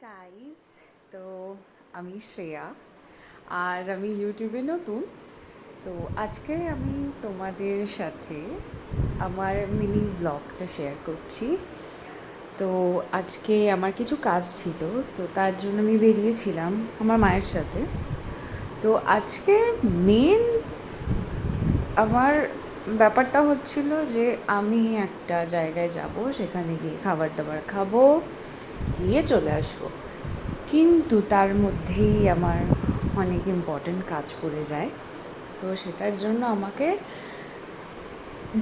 Guys, তো আমি শ্রেয়া আর আমি ইউটিউবে নতুন। তো আজকে আমি তোমাদের সাথে আমার মিনি ব্লগটা শেয়ার করছি। তো আজকে আমার কিছু কাজ ছিল, তো তার জন্য আমি বেরিয়েছিলাম আমার মায়ের সাথে। তো আজকে মেন আমার ব্যাপারটা হচ্ছিল যে আমি একটা জায়গায় যাব, সেখানে গিয়ে খাবার দাবার খাবো, গিয়ে চলে আসবো। কিন্তু তার মধ্যেই আমার অনেক ইম্পর্ট্যান্ট কাজ পড়ে যায়। তো সেটার জন্য আমাকে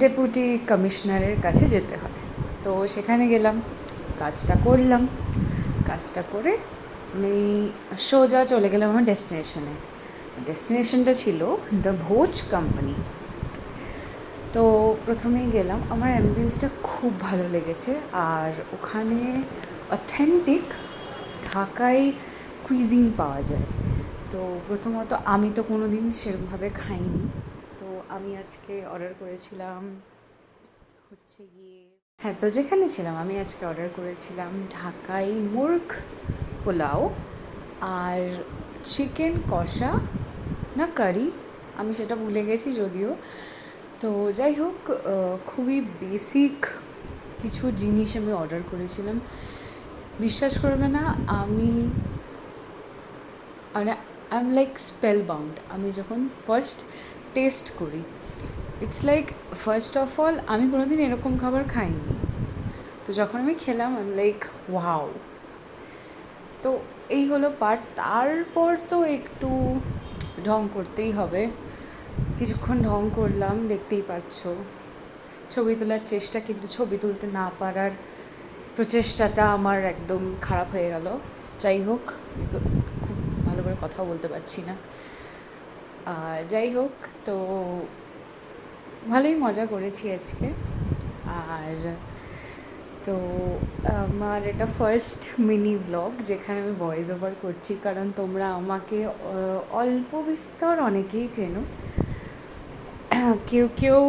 ডেপুটি কমিশনারের কাছে যেতে হয়। তো সেখানে গেলাম, কাজটা করলাম। কাজটা করে আমি সোজা চলে গেলাম আমার ডেস্টিনেশনে। ডেস্টিনেশনটা ছিল দ্য ভোজ কোম্পানি। তো প্রথমেই গেলাম, আমার অ্যাম্বিয়েন্সটা খুব ভালো লেগেছে। আর ওখানে অথেন্টিক ঢাকাই কুইজিন পাওয়া যায়। তো প্রথমত আমি তো কোনো দিন সেরকমভাবে খাইনি। তো আমি আজকে অর্ডার করেছিলাম হচ্ছে গিয়ে, হ্যাঁ, তো যেখানে ছিলাম আমি আজকে অর্ডার করেছিলাম ঢাকাই মুর্গ পোলাও আর চিকেন কষা না কারি, আমি সেটা ভুলে গেছি যদিও। তো যাই হোক, খুবই বেসিক কিছু জিনিস আমি অর্ডার করেছিলাম। বিশ্বাস করবে না, আমি মানে I am like spell bound. আমি যখন ফার্স্ট টেস্ট করি, it's like first of all আমি কোনো দিন এরকম খাবার খাইনি। তো যখন আমি খেলাম আই এম লাইক ওয়াও। তো এই হলো পার্ট। তারপর তো একটু ঢং করতেই হবে। কিছুক্ষণ ঢং করলাম, দেখতেই পাচ্ছ। ছবি তোলার চেষ্টা, কিন্তু ছবি তুলতে না পারার প্রচেষ্টাটা আমার একদম খারাপ হয়ে গেল। যাই হোক, খুব ভালো করে কথাও বলতে পারছি না। যাই হোক, তো ভালোই মজা করেছি আজকে। আর তো আমার এটা ফার্স্ট মিনি ব্লগ যেখানে আমি ভয়েস ওভার করছি, কারণ তোমরা আমাকে অল্প বিস্তর অনেকেই চেনো। কেউ কেউ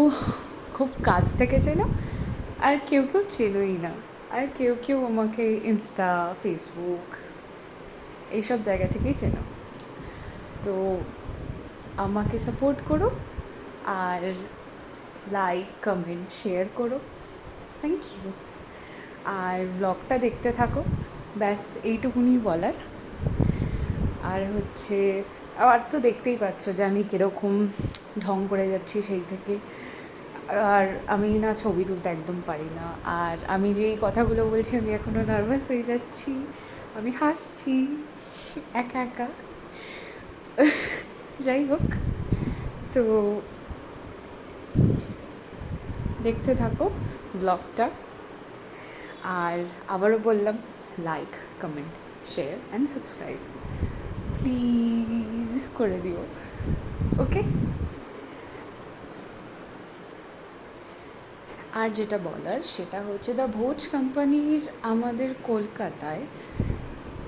খুব কাছ থেকে চেনো, আর কেউ কেউ চেনোই না। আর কেউ কেউ আমাকে ইনস্টা, ফেসবুক এইসব জায়গা থেকেই চেনো। তো আমাকে সাপোর্ট করো আর লাইক, কমেন্ট, শেয়ার করো। Thank you. আর ব্লগটা দেখতে থাকো, ব্যাস এইটুকুনি বলার। আর হচ্ছে, আর তো দেখতেই পাচ্ছ যে আমি কীরকম ঢং করে যাচ্ছি সেই থেকে। আর আমি না ছবি তুলতে একদম পারি না। আর আমি যে এই কথাগুলো বলছি, আমি এখনও নার্ভাস হয়ে যাচ্ছি, আমি হাসছি একা একা। যাই হোক, তো দেখতে থাকো ব্লগটা। আর আবারও বললাম, like, comment, share and subscribe please করে দিও। ওকে। আর যেটা বলার সেটা হচ্ছে, দ্য ভোজ কোম্পানির আমাদের কলকাতায়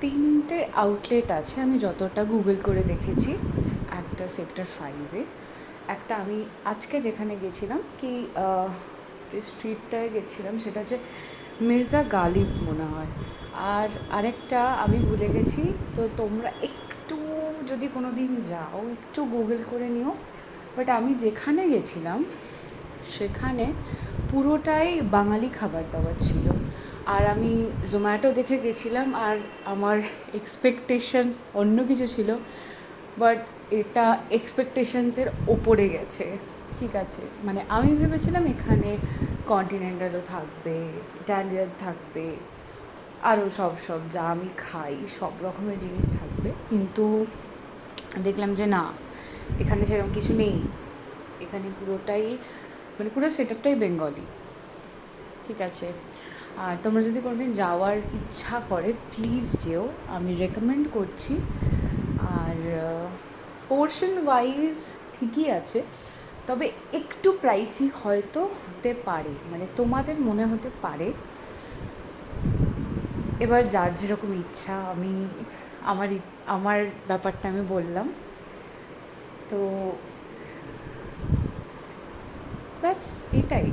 3টে আউটলেট আছে আমি যতটা গুগল করে দেখেছি। একটা সেক্টর 5-এ, একটা আমি আজকে যেখানে গেছিলাম, কি যে স্ট্রিটটায় গেছিলাম সেটা হচ্ছে মির্জা গালিব মনে হয়। আর আরেকটা আমি ভুলে গেছি। তো তোমরা একটু যদি কোনো দিন যাও, একটু গুগল করে নিও। বাট আমি যেখানে গেছিলাম সেখানে পুরোটাই বাঙালি খাবার দাবার ছিল। আর আমি জোম্যাটো দেখে গেছিলাম, আর আমার এক্সপেকটেশনস অন্য কিছু ছিল। বাট এটা এক্সপেকটেশনসের ওপরে গেছে। ঠিক আছে, মানে আমি ভেবেছিলাম এখানে কন্টিনেন্টালও থাকবে, ইটালিয়ান থাকবে, আরও সব সব যা আমি খাই সব রকমের জিনিস থাকবে। কিন্তু দেখলাম যে না, এখানে সেরকম কিছু নেই। এখানে পুরোটাই মানে পুরো সেটআপটাই বেঙ্গলি। ঠিক আছে। আর তোমরা যদি কোনোদিন যাওয়ার ইচ্ছা করে প্লিজ যেও, আমি রেকমেন্ড করছি। আর পোর্শন ওয়াইজ ঠিকই আছে, তবে একটু প্রাইসি হয়তো হতে পারে, মানে তোমাদের মনে হতে পারে। এবার যার যেরকম ইচ্ছা, আমি আমার ব্যাপারটা আমি বললাম। তো ব্যাস এটাই।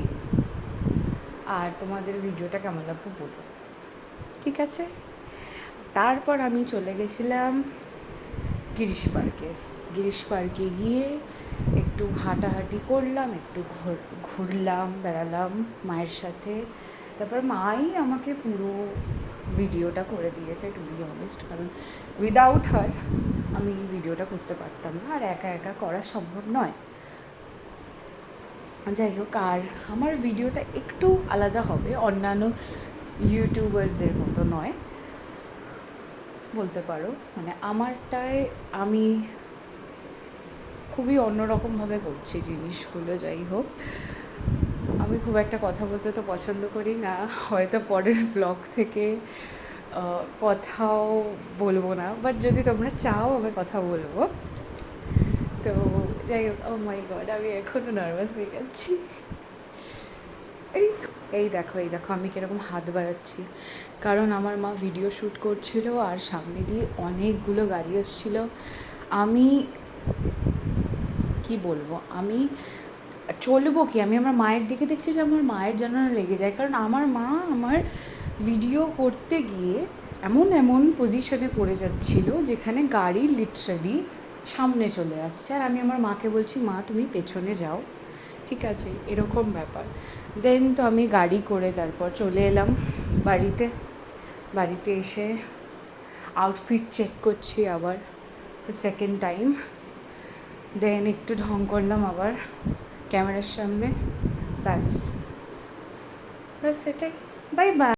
আর তোমাদের ভিডিওটা কেমন লাগবে বলো, ঠিক আছে? তারপর আমি চলে গেছিলাম গিরিশ পার্কে গিয়ে একটু হাঁটাহাঁটি করলাম, একটু ঘুরলাম, বেড়ালাম মায়ের সাথে। তারপর মাই আমাকে পুরো ভিডিওটা করে দিয়েছে, টু বি অনেস্ট, কারণ উইদাউট হার আমি ভিডিওটা করতে পারতাম না, আর একা একা করা সম্ভব নয়। যাই হোক, আর আমার ভিডিওটা একটু আলাদা হবে, অন্যান্য ইউটিউবারদের মতো নয় বলতে পারো। মানে আমারটায় আমি খুবই অন্যরকমভাবে করছি জিনিসগুলো। যাই হোক, আমি খুব একটা কথা বলতে তো পছন্দ করি না, হয়তো পরের ব্লগ থেকে কথাও বলবো না, বাট যদি তোমরা চাও আমি কথা বলবো। তো যাই হোক, ও মাই গড, আমি এখনও নার্ভাস হয়ে যাচ্ছি। এই দেখো আমি কীরকম হাত বাড়াচ্ছি, কারণ আমার মা ভিডিও শ্যুট করছিল আর সামনে দিয়ে অনেকগুলো গাড়ি এসেছিলো। আমি কি বলবো, আমি চলবো কি, আমি আমার মায়ের দিকে দেখছি যে আমার মায়ের যেন লেগে যায়, কারণ আমার মা আমার ভিডিও করতে গিয়ে এমন পজিশনে পড়ে যাচ্ছিল যেখানে গাড়ি লিটারালি সামনে চলে আসছে, আর আমি আমার মাকে বলছি, মা তুমি পেছনে যাও, ঠিক আছে, এরকম ব্যাপার। দেন তো আমি গাড়ি করে তারপর চলে এলাম বাড়িতে এসে আউটফিট চেক করছি আবার সেকেন্ড টাইম। দেন একটু ঢং করলাম আবার ক্যামেরার সামনে, ব্যাস এটাই। Bye bye.